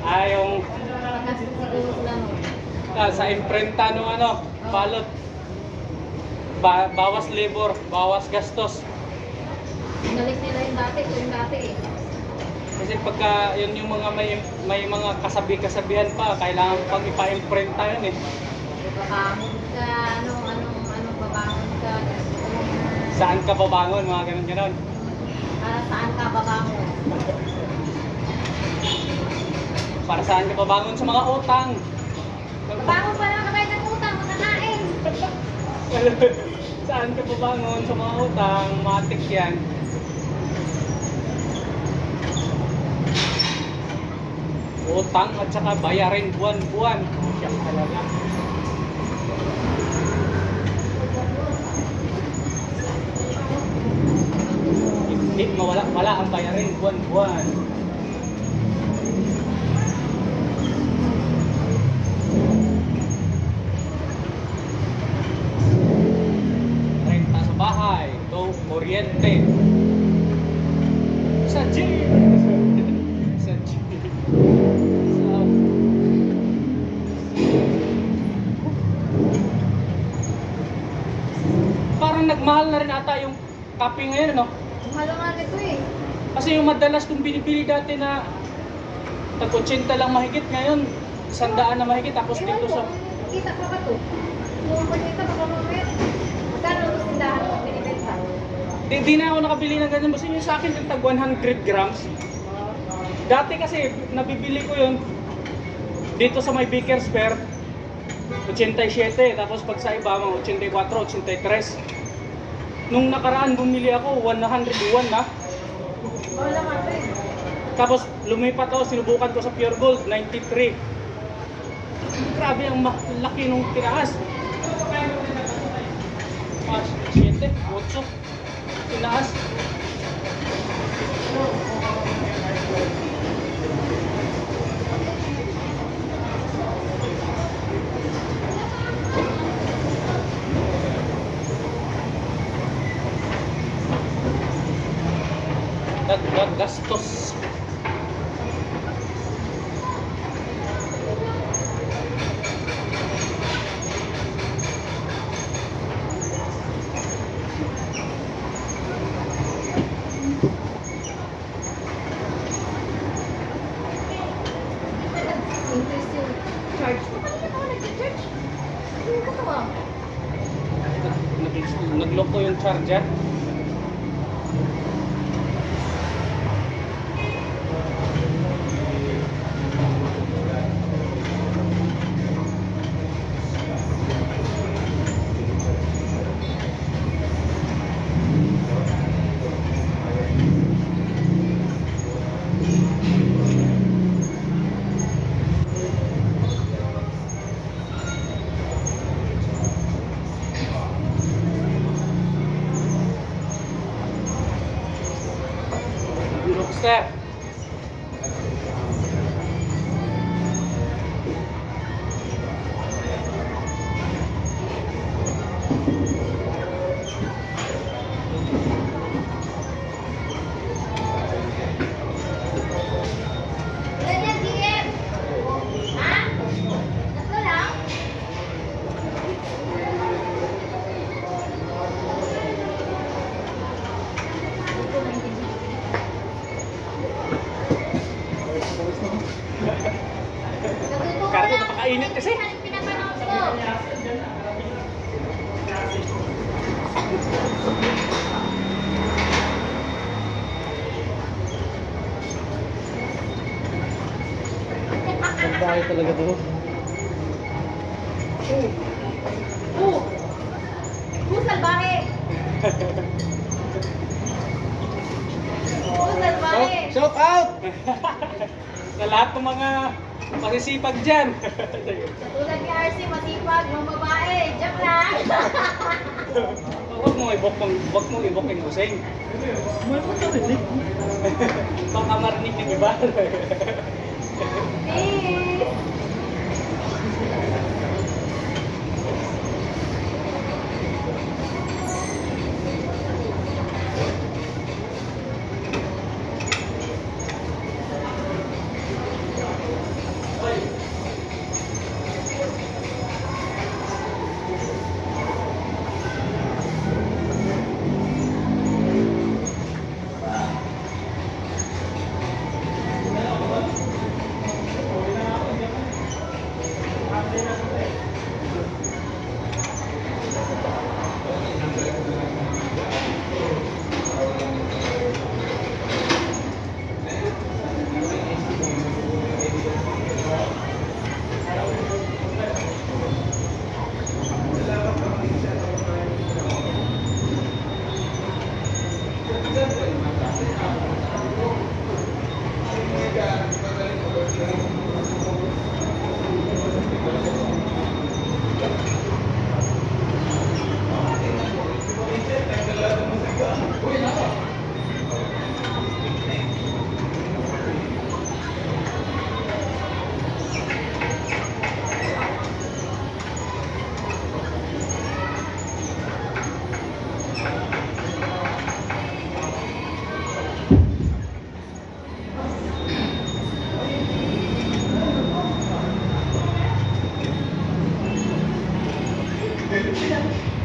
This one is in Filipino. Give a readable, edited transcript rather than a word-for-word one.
Yung Nakagastos siguro sila no. sa imprenta nung balot. Bawas labor, bawas gastos. Binalik nila yung dati eh. Kasi pagka yun yung mga may mga kasabi-kasabihan pa, kailangan pang ipa-imprenta yun eh. Babangon ka, anong babangon ka. Saan ka babangon, mga ganun-ganun. Para saan ka babangon? Para saan ka babangon sa mga utang. Babangon pa lang kayo ng utang, makakain. Saan ka babangon sa mga utang, matik yan. Utang at saka bayarin buwan-buwan. Siya talaga. Hindi wala ang bayarin buwan-buwan. Renta sa bahay, to kuryente. Sa gym. Sa gym. Parang nagmahal na rin ata yung kape ngayon, no? Mahal nga nito eh. Kasi yung madalas kong binibili dati na tag-80 lang mahigit, ngayon 100 na mahigit. Tapos Ewan dito ko, sa kita pa ba to? Kung pagkita baka mamaya. Magkano ito sindahan mo binibenta? di na ako nakabili ng ganyan. Basta yung sa akin yung tag 100 grams. Dati kasi nabibili ko yun dito sa may Baker's Fair 87, tapos pag sa iba mga 84, 83. Nung nakaraan bumili ako 101 na. Wala nga ito eh. Tapos lumipat ako, sinubukan ko sa Pure Gold 93. Grabe ang laki nung tinaas. 7, 8 tinaas. Dagdag gastos. Increase yung charge. Bakit ka nag-charge? Hindi ko to ah. Nagloko yung charger. Sir. Ilan yan, GM? Ha? Tatlo lang? Kargo, napakainit kasi. Pinapanood ko. Nagbahay talaga to. Salbahe! Salbahe! Shout out! Sa lahat ng mga pasisipag dyan. Katulad ni RC, masipag, mga babae. Joke lang! Huwag mo ibok yung Hussein. May mo ito rin. Baka marinig ng iba. Peace! Bumili.